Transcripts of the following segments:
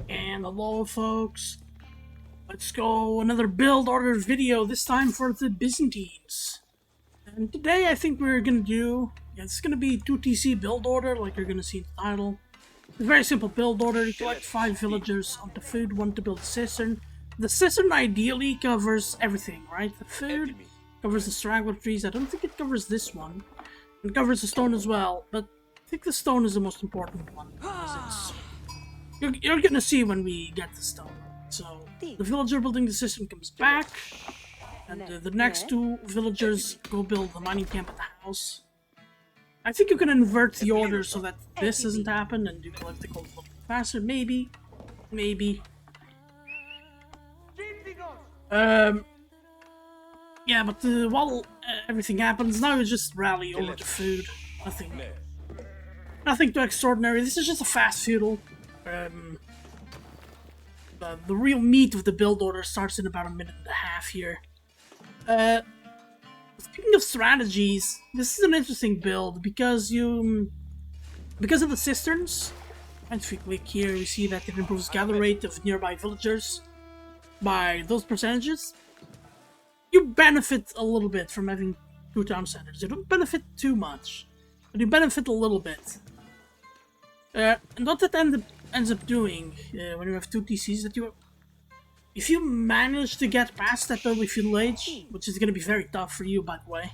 And hello folks, let's go another build order video, this time for the Byzantines. And today I think we're gonna do, it's gonna be 2TC build order like you're gonna see in the title. It's a very simple build order. You collect 5 villagers onto food, 1 to build a cistern. The cistern ideally covers everything, right? The food covers the straggler trees. I don't think it covers this one. It covers the stone as well, but I think the stone is the most important one. You're gonna see when we get the stone. So the villager building the cistern comes back, and the next 2 villagers go build the mining camp at the house. I think you can invert the order so that this doesn't happen and you collect the gold a little bit faster. Maybe. Yeah, but while everything happens, now you just rally over to food. Nothing too extraordinary. This is just a fast feudal. The real meat of the build order starts in about a minute and a half here. Speaking of strategies, this is an interesting build because of the cisterns. And if we click here, we see that it improves gather rate of nearby villagers by those percentages. You benefit a little bit from having 2 town centers. You don't benefit too much, but you benefit a little bit. And what that ends up doing when you have 2 TCs, that if you manage to get past that early feudal age, which is going to be very tough for you, by the way,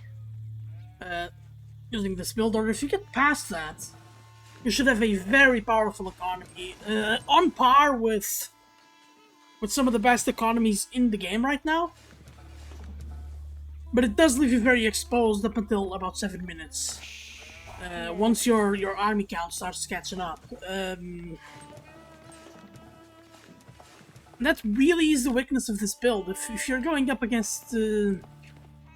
using this build order, if you get past that, you should have a very powerful economy, on par with some of the best economies in the game right now. But it does leave you very exposed up until about 7 minutes. Once your army count starts catching up. That really is the weakness of this build. If you're going up against...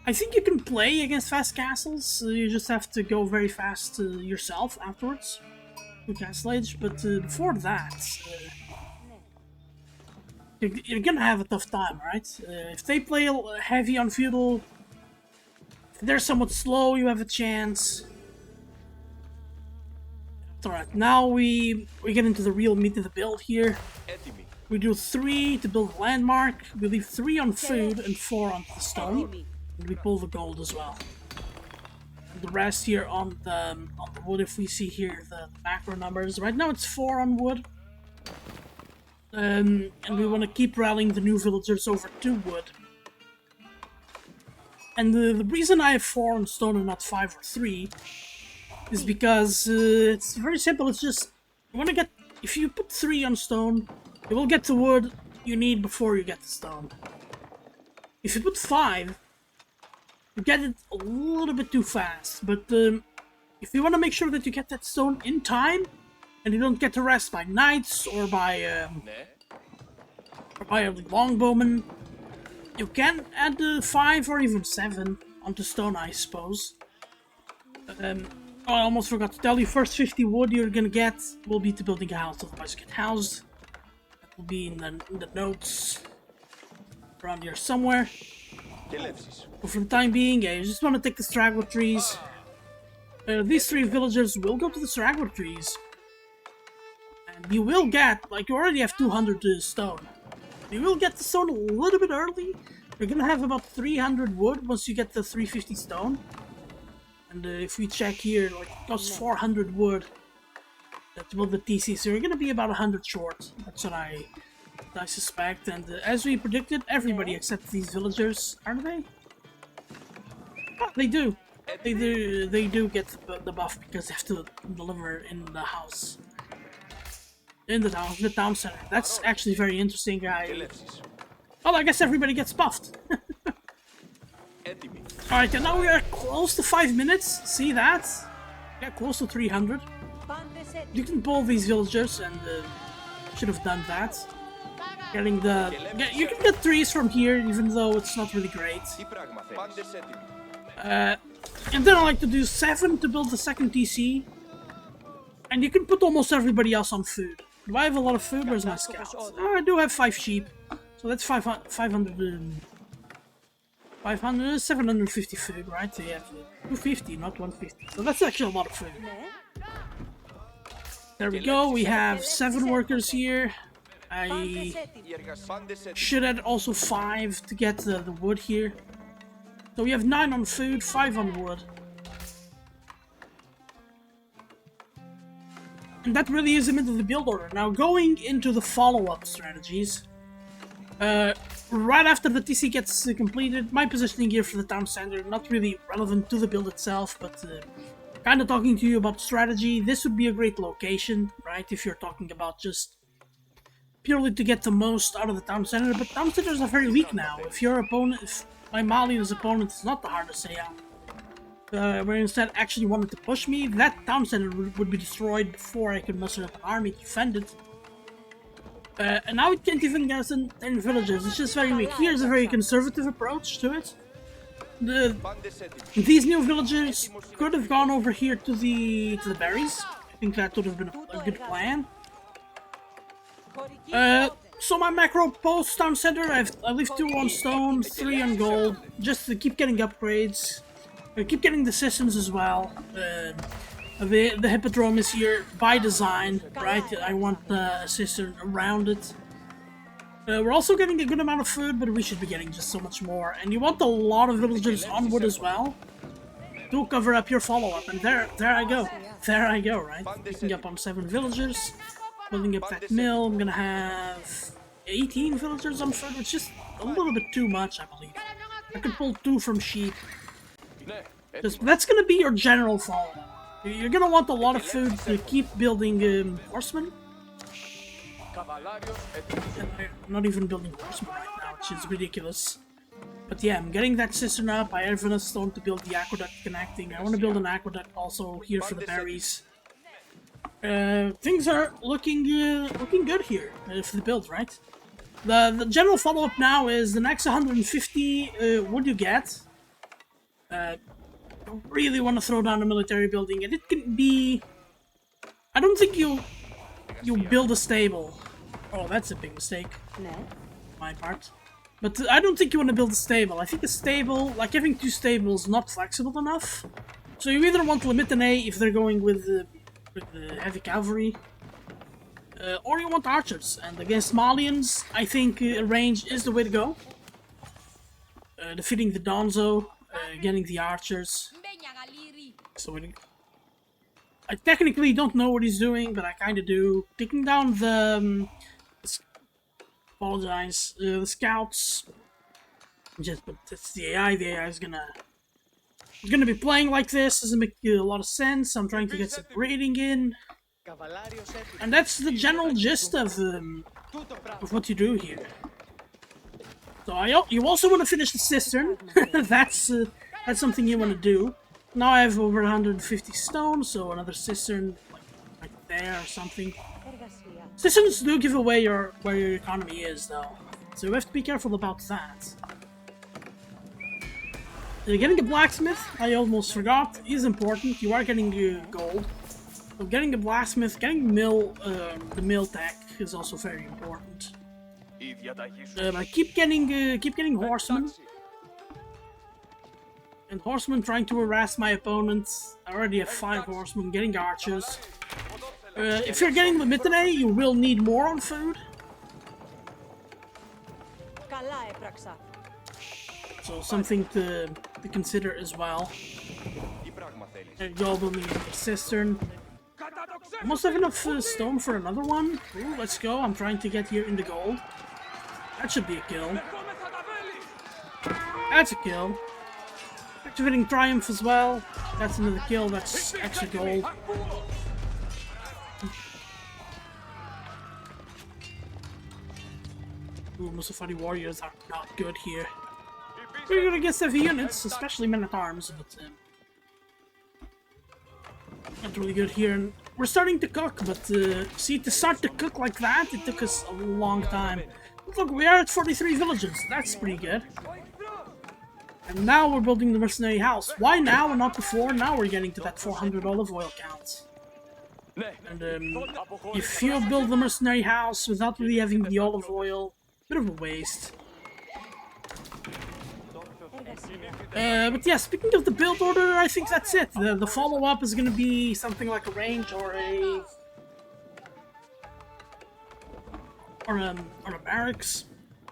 I think you can play against fast castles, you just have to go very fast yourself afterwards to castle age, but before that, you're gonna have a tough time, right? If they play heavy on feudal, if they're somewhat slow, you have a chance. Alright, now we get into the real meat of the build here. We do 3 to build a landmark, we leave 3 on food and 4 on the stone, and we pull the gold as well. And the rest here on the wood, if we see here the macro numbers. Right now it's 4 on wood. And we want to keep rallying the new villagers over to wood. And the reason I have 4 on stone and not 5 or 3 is because it's very simple. It's just, you want to get, if you put 3 on stone, you will get the wood you need before you get the stone. If you put 5, you get it a little bit too fast. But if you want to make sure that you get that stone in time, and you don't get harassed by knights or by a longbowman, you can add 5 or even 7 onto stone, I suppose. I almost forgot to tell you, first 50 wood you're gonna get will be to building a house, otherwise you get housed. That will be in the notes around here somewhere. But for the time being, yeah, you just want to take the straggler trees. These 3 villagers will go to the straggler trees. And you will get, like, you already have 200 stone. You will get the stone a little bit early. You're gonna have about 300 wood once you get the 350 stone. And if we check here, like, it costs 400 wood to build the TC, so you're gonna be about 100 short. That's what I suspect. And as we predicted, everybody except these villagers, aren't they? Oh, they do. They do get the buff because they have to deliver in the house. In the town center. That's actually very interesting. Well, I guess everybody gets buffed. Alright, and now we are close to 5 minutes. See that? Yeah, close to 300. You can pull these villagers, and should have done that. Getting the... Yeah, you can get trees from here, even though it's not really great. And then I like to do 7 to build the second TC. And you can put almost everybody else on food. Do I have a lot of food? Where's my scout? Oh, I do have 5 sheep. So that's 750 food, right? So yeah, 250, not 150. So that's actually a lot of food. There we go, we have 7 workers here. I should add also 5 to get the wood here. So we have 9 on food, 5 on wood. And that really is the end of the build order. Now going into the follow-up strategies. Right after the TC gets completed, my positioning here for the town center, not really relevant to the build itself, but kind of talking to you about strategy. This would be a great location, right, if you're talking about just purely to get the most out of the town center, but town centers are very weak now. If your opponent, if my Malian's opponent is not the hardest to say out, where instead actually wanted to push me, that town center would be destroyed before I could muster up an army to defend it. And now it can't even garrison 10 villages, it's just very weak. Here's a very conservative approach to it. These new villagers could have gone over here to the berries. I think that would have been a good plan. So my macro post town center, I leave 2 on stone, 3 on gold, just to keep getting upgrades. Keep getting the systems as well. The hippodrome is here by design, right? I want a cistern around it. We're also getting a good amount of food, but we should be getting just so much more. And you want a lot of villagers on wood as well to cover up your follow-up. And there I go. There I go, right? Picking up on 7 villagers, building up that mill. I'm gonna have 18 villagers on food, which is just a little bit too much, I believe. I could pull 2 from sheep. That's gonna be your general follow-up. You're gonna want a lot of food to keep building horsemen. I'm not even building horsemen right now, which is ridiculous. But yeah, I'm getting that cistern up. I have enough stone to build the aqueduct connecting. I want to build an aqueduct also here for the berries. Things are looking good here for the build, right? The general follow-up now is the next 150 wood you get. Really want to throw down a military building, and it can be. I don't think you build a stable. Oh, that's a big mistake. No. My part. But I don't think you want to build a stable. I think a stable, like having 2 stables, not flexible enough. So you either want Limitanei if they're going with the heavy cavalry, or you want archers. And against Malians, I think range is the way to go. Defeating the Donzo, getting the archers. So I technically don't know what he's doing, but I kind of do. Taking down the the scouts. But it's the AI. The AI is gonna be playing like this. Doesn't make a lot of sense. I'm trying to get some grading in, and that's the general gist of what you do here. So you also want to finish the cistern. That's something you want to do. Now I have over 150 stone, so another cistern like there or something. Cisterns do give away where your economy is, though, so you have to be careful about that. Getting a blacksmith, I almost forgot, is important. You are getting gold. So getting a blacksmith, getting the mill tech is also very important. I keep getting horsemen. And horsemen trying to harass my opponents. I already have 5 horsemen, getting archers. If you're getting Limitanei, you will need more on food. So something to consider as well. There you go, building a cistern. Almost have enough stone for another one. Ooh, let's go, I'm trying to get here in the gold. That should be a kill. That's a kill. Activating Triumph as well. That's another kill, that's extra gold. Ooh, Musafari warriors are not good here. We're good against heavy units, especially men-at-arms, but not really good here. And we're starting to cook, but see, to start to cook like that, it took us a long time. But look, we are at 43 villages. That's pretty good. And now we're building the mercenary house. Why now and not before? Now we're getting to that 400 olive oil count. And if you build the mercenary house without really having the olive oil, bit of a waste. But yeah, speaking of the build order, I think that's it. The follow-up is going to be something like a range or or a barracks.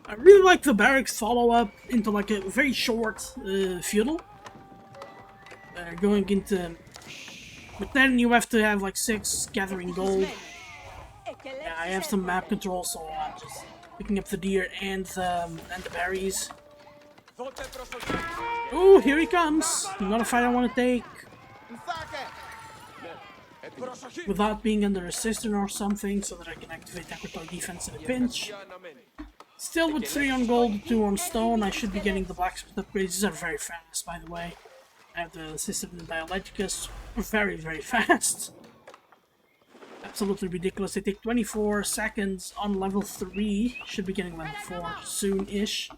I really like the barracks follow-up into like a very short feudal. Going into... But then you have to have like 6 gathering gold. Yeah, I have some map control, so I'm just picking up the deer and the berries. Oh, here he comes! Not a fight I want to take. Without being under a cistern or something, so that I can activate Aquatoy defense in a pinch. Still with 3 on gold, 2 on stone, I should be getting the blacksmith upgrades. These are very fast, by the way. I have the system in Dialecticus, very, very fast. Absolutely ridiculous. They take 24 seconds on level 3. Should be getting level 4 soon-ish.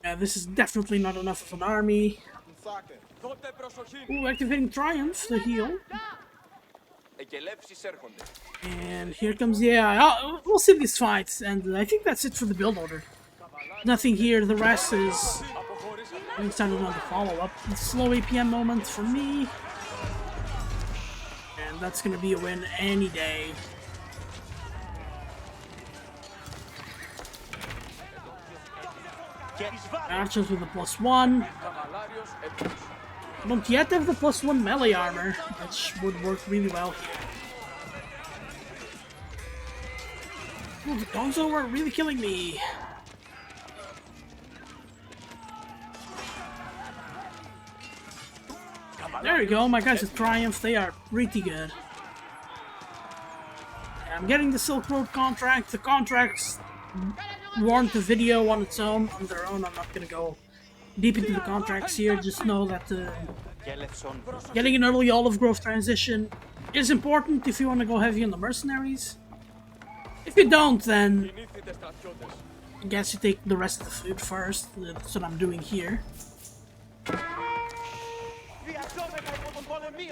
Yeah, this is definitely not enough of an army. Ooh, activating Triumph, the heal. And here comes, yeah, we'll see these fights, and I think that's it for the build order. Nothing here, the rest is... I'm excited on the follow-up. Slow APM moment for me. And that's gonna be a win any day. Archers with a +1. I don't yet have the +1 melee armor, which would work really well here. Ooh, the Gonzo are really killing me. There we go, my guys with Triumph, they are pretty good. I'm getting the Silk Road contract. The contracts warrant a video on its own, on their own. I'm not gonna go deep into the contracts here. Just know that getting an early olive grove transition is important if you want to go heavy on the mercenaries. If you don't, then I guess you take the rest of the food first. That's what I'm doing here.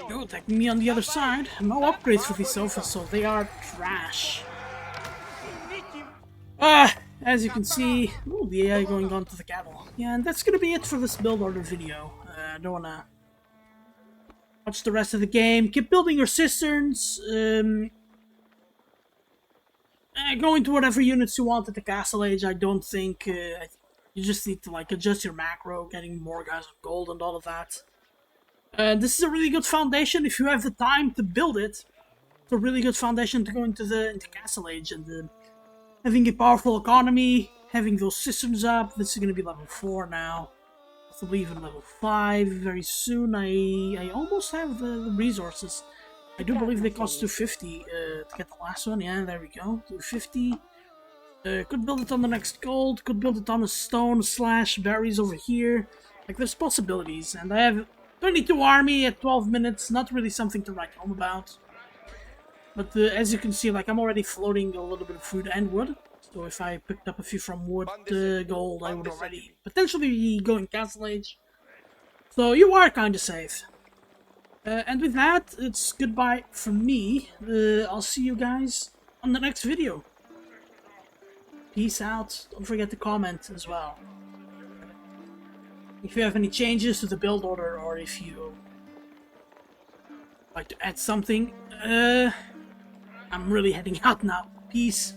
You're attacking me on the other side. No upgrades for these sofas, so they are trash. As you can see, ooh, the AI going on to the cattle. Yeah, and that's gonna be it for this build order video. I don't wanna watch the rest of the game. Keep building your cisterns. Go into whatever units you want at the castle age. I don't think you just need to like adjust your macro, getting more guys of gold and all of that. This is a really good foundation if you have the time to build it. It's a really good foundation to go into castle age and having a powerful economy, having those systems up. This is going to be level 4 now. Possibly even level 5 very soon. I almost have the resources. I do believe they cost 250 to get the last one. Yeah, there we go. 250. Could build it on the next gold. Could build it on a stone / berries over here. Like, there's possibilities. And I have 22 army at 12 minutes. Not really something to write home about. But as you can see, like, I'm already floating a little bit of food and wood. So if I picked up a few from wood, gold, I would already potentially be going castle age. So you are kind of safe. And with that, it's goodbye from me. I'll see you guys on the next video. Peace out. Don't forget to comment as well. If you have any changes to the build order, or if you like to add something, I'm really heading out now. Peace.